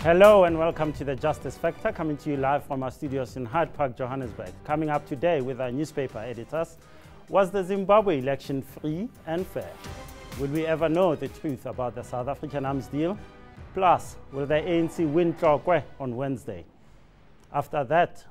Hello and welcome to the Justice Factor, coming to you live from our studios in Hyde Park, Johannesburg. Coming up today with our newspaper editors, was the Zimbabwe election free and fair? Will we ever know the truth about the South African arms deal? Plus, will the ANC win Tlokwe on Wednesday? After that,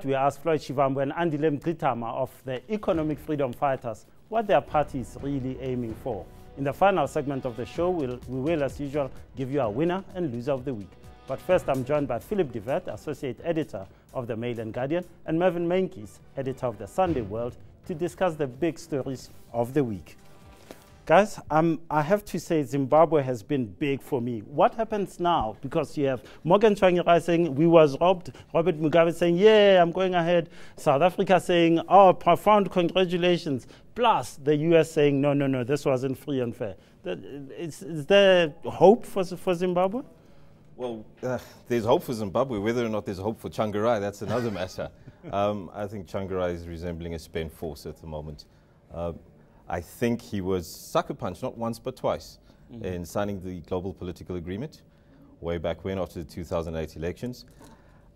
we asked Floyd Shivambu and Andile Mgqitama of the Economic Freedom Fighters what their party is really aiming for. In the final segment of the show, we will, as usual, give you a winner and loser of the week. But first, I'm joined by Phillip de Wet, Associate Editor of the Mail and Guardian, and Marvin, Meintjies, Editor of the Sunday World, to discuss the big stories of the week. Guys, I have to say Zimbabwe has been big for me. What happens now? Because you have Morgan Tsvangirai saying we was robbed, Robert Mugabe saying, yeah, I'm going ahead, South Africa saying, oh, profound congratulations, plus the US saying, no, this wasn't free and fair. Is there hope for Zimbabwe? Well, there's hope for Zimbabwe. Whether or not there's hope for Tsvangirai, that's another matter. I think Tsvangirai is resembling a spent force at the moment. I think he was sucker punched not once but twice in signing the global political agreement way back when after the 2008 elections.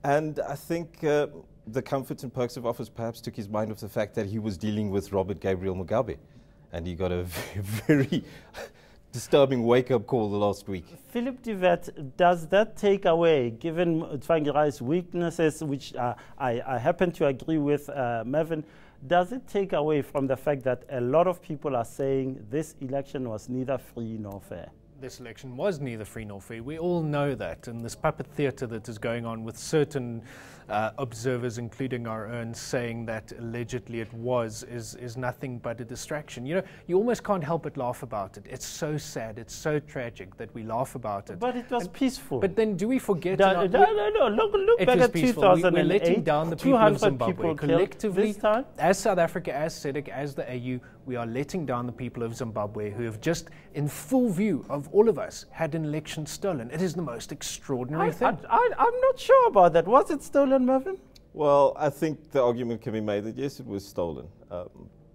And I think the comforts and perks of office perhaps took his mind off the fact that he was dealing with Robert Gabriel Mugabe. And he got a very disturbing wake-up call the last week. Phillip de Wet, does that take away, given Tsvangirai's weaknesses, which I happen to agree with Marvin, does it take away from the fact that a lot of people are saying this election was neither free nor fair? This election was neither free nor fair. We all know that. And this puppet theatre that is going on with certain observers, including our own, saying that allegedly it was, is nothing but a distraction. You know, you almost can't help but laugh about it. It's so sad, it's so tragic that we laugh about it. But it was peaceful. But then do we forget? No, look back at 2008. We're letting down the people of Zimbabwe. Collectively, this time? as South Africa, as SEG1, as the AU, we are letting down the people of Zimbabwe who have just, in full view of all of us, had an election stolen. It is the most extraordinary thing. I'm not sure about that. Was it stolen, Marvin? Well, I think the argument can be made that yes, it was stolen.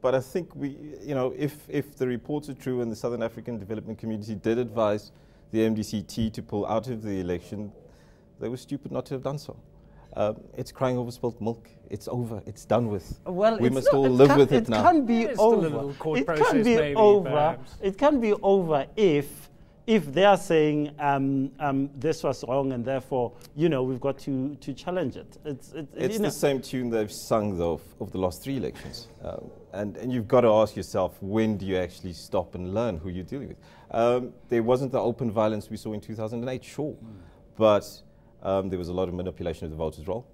But I think if the reports are true and the Southern African development community did advise the MDC-T to pull out of the election, they were stupid not to have done so. It's crying over spilt milk. It's over. It's done with. Well, we must all live with it now. It can be over. It can be over if they are saying this was wrong and therefore we've got to challenge it. It's the same tune they've sung though of the last three elections, and you've got to ask yourself, when do you actually stop and learn who you're dealing with? There wasn't the open violence we saw in 2008, sure, but there was a lot of manipulation of the voters' roll.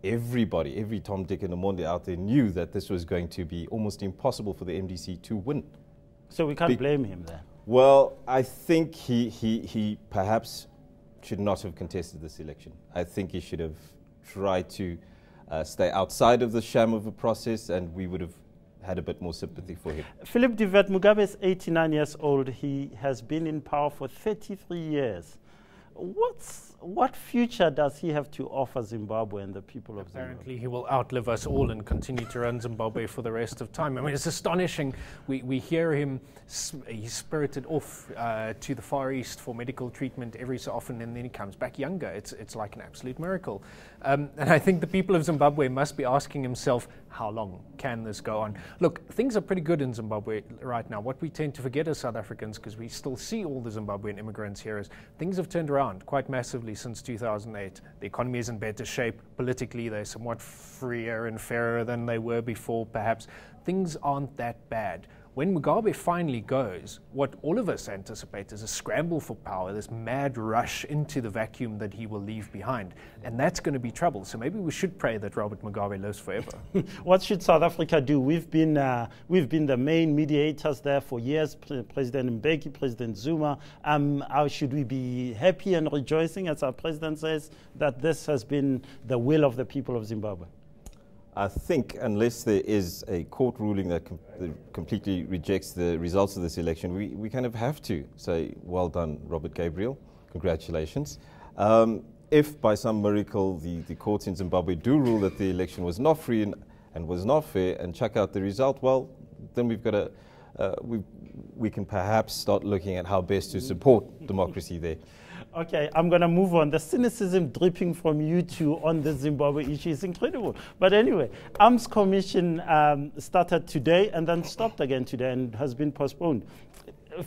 Everybody, every Tom, Dick and Amonde out there knew that this was going to be almost impossible for the MDC to win. So we can't blame him there. Well, I think he perhaps should not have contested this election. I think he should have tried to stay outside of the sham of the process, and we would have had a bit more sympathy for him. Phillip de Wet, Mugabe is 89 years old. He has been in power for 33 years. What future does he have to offer Zimbabwe and the people of Zimbabwe? Apparently he will outlive us all and continue to run Zimbabwe for the rest of time. I mean, it's astonishing. We hear him, he's spirited off to the Far East for medical treatment every so often, and then he comes back younger. It's like an absolute miracle. And I think the people of Zimbabwe must be asking himself, how long can this go on? Look, things are pretty good in Zimbabwe right now. What we tend to forget as South Africans, because we still see all the Zimbabwean immigrants here, is things have turned around quite massively since 2008. The economy is in better shape. Politically, they're somewhat freer and fairer than they were before, perhaps. Things aren't that bad. When Mugabe finally goes, what all of us anticipate is a scramble for power, this mad rush into the vacuum that he will leave behind. And that's going to be trouble. So maybe we should pray that Robert Mugabe lives forever. What should South Africa do? We've been the main mediators there for years, President Mbeki, President Zuma. How should we be happy and rejoicing, as our president says, that this has been the will of the people of Zimbabwe? I think unless there is a court ruling that completely rejects the results of this election, we kind of have to say, well done, Robert Gabriel, congratulations. If by some miracle the courts in Zimbabwe do rule that the election was not free and was not fair and check out the result, well, then we've got to, we can perhaps start looking at how best to support democracy there. Okay, I'm going to move on. The cynicism dripping from you two on the Zimbabwe issue is incredible. But anyway, Arms Commission started today and then stopped again today and has been postponed.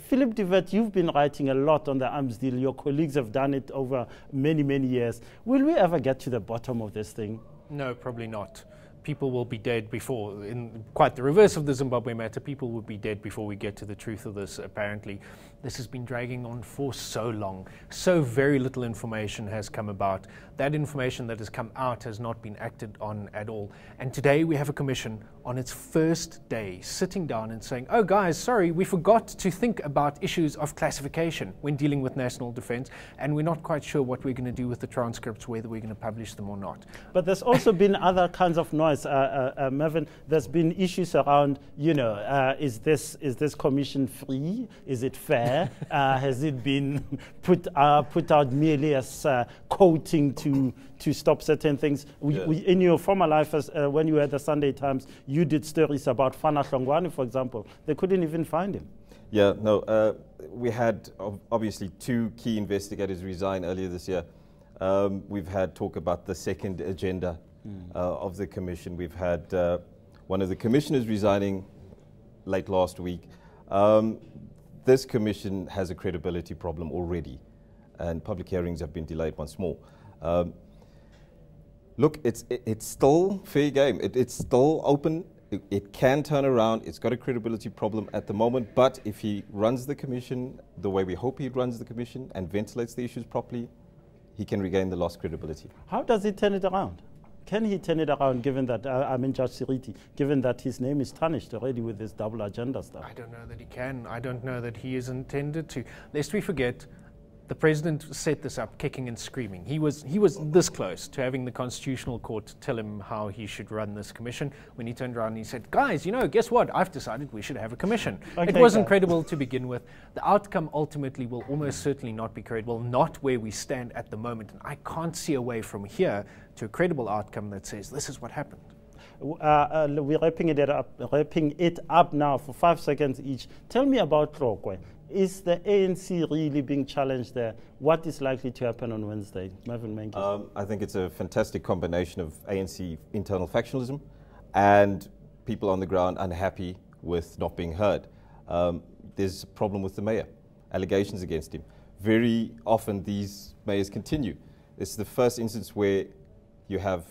Phillip de Wet, you've been writing a lot on the arms deal. Your colleagues have done it over many, many years. Will we ever get to the bottom of this thing? No, probably not. People will be dead before, in quite the reverse of the Zimbabwe matter, people will be dead before we get to the truth of this, apparently. This has been dragging on for so long. So very little information has come about. That information that has come out has not been acted on at all. And today we have a commission on its first day sitting down and saying, oh guys, sorry, we forgot to think about issues of classification when dealing with national defense, and we're not quite sure what we're going to do with the transcripts, whether we're going to publish them or not. But there's also been other kinds of noise. Marvin, there's been issues around, you know, is this commission free? Is it fair? Has it been put out merely as coating to stop certain things? In your former life, when you were at the Sunday Times, you did stories about Fana Hlongwane, for example. They couldn't even find him. Yeah, no, we had obviously 2 key investigators resign earlier this year. We've had talk about the second agenda of the commission. We've had one of the commissioners resigning late last week. This commission has a credibility problem already, and public hearings have been delayed once more. Look, it's still fair game. It's still open. It can turn around. It's got a credibility problem at the moment, but if he runs the commission the way we hope he runs the commission and ventilates the issues properly, he can regain the lost credibility. How does he turn it around? Can he turn it around, given that, Judge Siriti, given that his name is tarnished already with this double agenda stuff? I don't know that he can. I don't know that he is intended to. Lest we forget, the president set this up kicking and screaming. He was this close to having the Constitutional Court tell him how he should run this commission when he turned around and he said, guys, you know, guess what? I've decided we should have a commission. Okay, it wasn't credible to begin with. The outcome ultimately will almost certainly not be credible, not where we stand at the moment. And I can't see a way from here to a credible outcome that says this is what happened. We're wrapping it up now for 5 seconds each. Tell me about Tlokwe. Is the ANC really being challenged there? What is likely to happen on Wednesday? Marvin Meintjies. I think it's a fantastic combination of ANC internal factionalism and people on the ground unhappy with not being heard. There's a problem with the mayor, allegations against him. Very often these mayors continue. It's the first instance where you have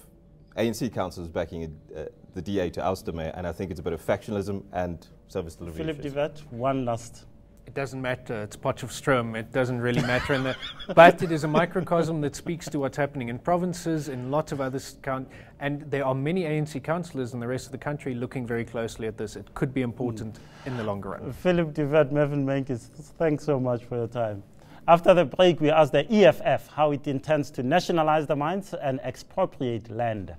ANC councillors backing the DA to oust the mayor, and I think it's a bit of factionalism and service delivery. Phillip de Wet, one last. It doesn't matter. It's Potchefstroom. It doesn't really matter. But it is a microcosm that speaks to what's happening in provinces, in lots of other and there are many ANC councillors in the rest of the country looking very closely at this. It could be important in the longer run. Phillip de Wet, Marvin Meintjies, thanks so much for your time. After the break, we ask the EFF how it intends to nationalize the mines and expropriate land.